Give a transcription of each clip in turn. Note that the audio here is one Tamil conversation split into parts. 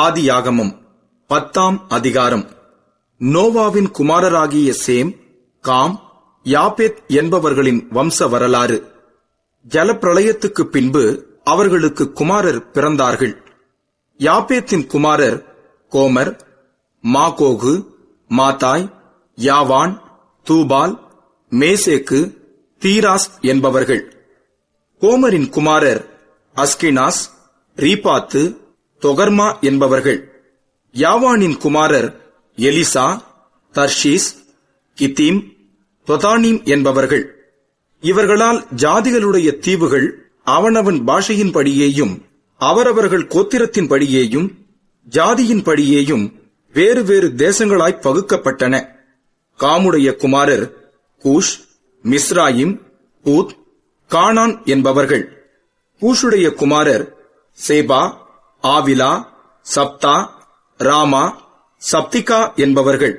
ஆதியாகமம் 10ஆம் அதிகாரம். நோவாவின் குமாரராகிய சேம், காம், யாப்பேத் என்பவர்களின் வம்ச வரலாறு. ஜலப்பிரளயத்துக்கு பின்பு அவர்களுக்கு குமாரர் பிறந்தார்கள். யாப்பேத்தின் குமாரர் கோமர், மாகோகு, மாதாய், யாவான், தூபால், மேசேக்கு, தீராஸ் என்பவர்கள். கோமரின் குமாரர் அஸ்கினாஸ், ரீபாத்து, தொகர்மா என்பவர்கள். யாவானின் குமாரர் எலிசா, தர்ஷீஸ், கித்தீம், தொதானீம் என்பவர்கள். இவர்களால் ஜாதிகளுடைய தீவுகள் அவனவன் பாஷையின்படியேயும் அவரவர்கள் கோத்திரத்தின்படியேயும் ஜாதியின்படியேயும் வேறு வேறு தேசங்களாய் பகுக்கப்பட்டன. காமுடைய குமாரர் கூஷ், மிஸ்ராயிம், பூத், கானான் என்பவர்கள். கூஷுடைய குமாரர் சேபா, ஆவிலா, சப்தா, ராமா, சப்திகா என்பவர்கள்.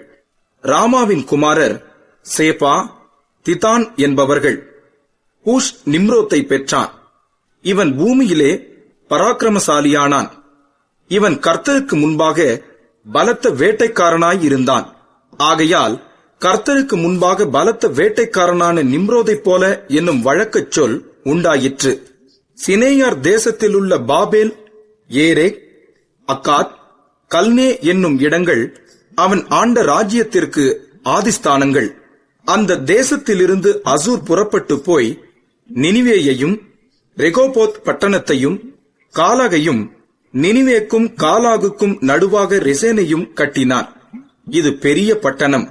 ராமாவின் குமாரர் சேபா, திதான் என்பவர்கள். கூஷ் நிம்ரோத்தை பெற்றான். இவன் பூமியிலே பராக்கிரமசாலியானான். இவன் கர்த்தருக்கு முன்பாக பலத்த வேட்டைக்காரனாய் இருந்தான். ஆகையால் கர்த்தருக்கு முன்பாக பலத்த வேட்டைக்காரனான நிம்ரோதைப் போல என்னும் வழக்கச் சொல் உண்டாயிற்று. சினேயார் தேசத்திலுள்ள பாபேல், ஏரேக், அக்காத், கல்னே என்னும் இடங்கள் அவன் ஆண்ட ராஜ்யத்திற்கு ஆதிஸ்தானங்கள். அந்த தேசத்திலிருந்து அசூர் புறப்பட்டு போய் நினிவேயையும் ரெகோபோத் பட்டணத்தையும் காலாகையும் நினிவேக்கும் காலாகுக்கும் நடுவாக ரெசேனையும் கட்டினான். இது பெரிய பட்டணம்.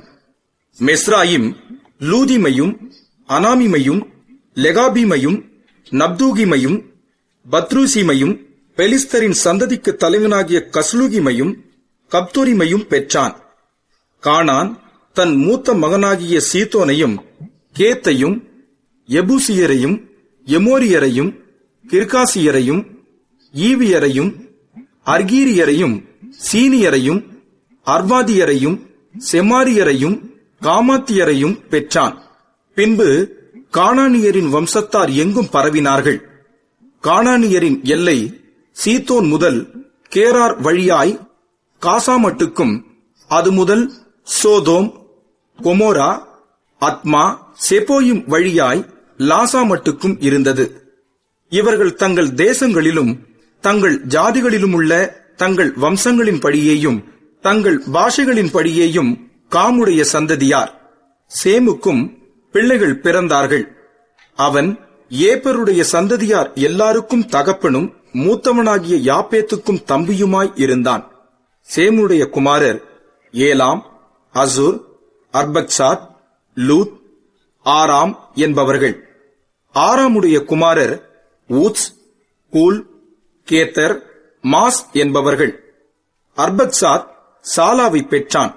மெஸ்ராயிம் லூதிமையும் அனாமிமையும் லெகாபீமையும் நப்தூகிமையும் பத்ரூசிமையும் பெலிஸ்தரின் சந்ததிக்கு தலைவனாகிய கஸ்லூகிமையும் கப்தூரிமையும் பெற்றான். கானான் தன் மூத்த மகனாகிய சீதோனையும் கேத்தையும் எபூசியரையும் எமோரியரையும் கிர்காசியரையும் ஈவியரையும் அர்கீரியரையும் சீனியரையும் அர்வாதியரையும் செமாரியரையும் காமாத்தியரையும் பெற்றான். பின்பு கானானியரின் வம்சத்தார் எங்கும் பரவினார்கள். கானானியரின் எல்லை சீதோன் முதல் கேரார் வழியாய் காசாமட்டுக்கும், அது முதல் சோதோம், கொமோரா, அத்மா, செபோயும் வழியாய் லாசாமட்டுக்கும் இருந்தது. இவர்கள் தங்கள் தேசங்களிலும் தங்கள் ஜாதிகளிலுமுள்ள தங்கள் வம்சங்களின் படியேயும் தங்கள் பாஷைகளின் படியேயும் காமுடைய சந்ததியார். சேமுக்கும் பிள்ளைகள் பிறந்தார்கள். அவன் ஏப்பருடைய சந்ததியார் எல்லாருக்கும் தகப்பனும் மூத்தவனாகிய யாப்பேத்துக்கும் தம்பியுமாய் இருந்தான். சேமுடைய குமாரர் ஏலாம், அசூர், அர்பக்சாத், லூத், ஆராம் என்பவர்கள். ஆராமுடைய குமாரர் ஊத்ஸ், கூல், கேத்தர், மாஸ் என்பவர்கள். அர்பக்சாத் சாலாவை பெற்றான்.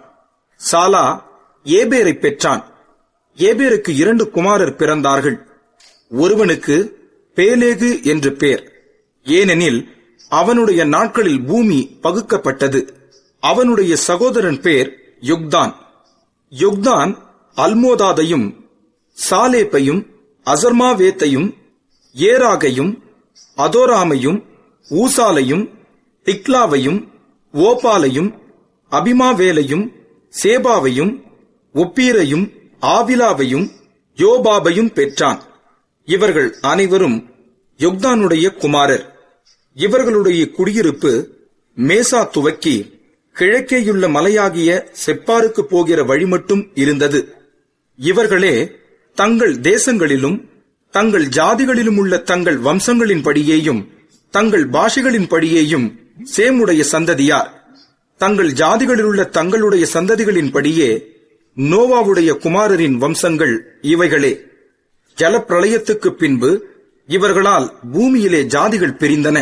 சாலா ஏபேரை பெற்றான். ஏபேருக்கு 2 குமாரர் பிறந்தார்கள். ஒருவனுக்கு பேலேகு என்று பேர், ஏனெனில் அவனுடைய நாட்களில் பூமி பகுக்கப்பட்டது. அவனுடைய சகோதரன் பேர் யுக்தான். யுக்தான் அல்மோதாதையும் சாலேப்பையும் அசர்மாவேத்தையும் ஏராகையும் அதோராமையும் ஊசாலையும் திக்லாவையும் ஓபாலையும் அபிமாவேலையும் சேபாவையும் ஒப்பீரையும் ஆவிலாவையும் யோபாபையும் பெற்றான். இவர்கள் அனைவரும் யுக்தானுடைய குமாரர். இவர்களுடைய குடியிருப்பு மேசா துவக்கி கிழக்கேயுள்ள மலையாகிய செப்பாருக்கு போகிற வழி மட்டும் இருந்தது. இவர்களே தங்கள் தேசங்களிலும் தங்கள் ஜாதிகளிலும் உள்ள தங்கள் வம்சங்களின் படியேயும் தங்கள் பாஷைகளின் படியேயும் சேமுடைய சந்ததியார். தங்கள் ஜாதிகளிலுள்ள தங்களுடைய சந்ததிகளின் படியே நோவாவுடைய குமாரரின் வம்சங்கள் இவைகளே. ஜலப்பிரளயத்துக்கு பின்பு இவர்களால் பூமியிலே ஜாதிகள் பிரிந்தன.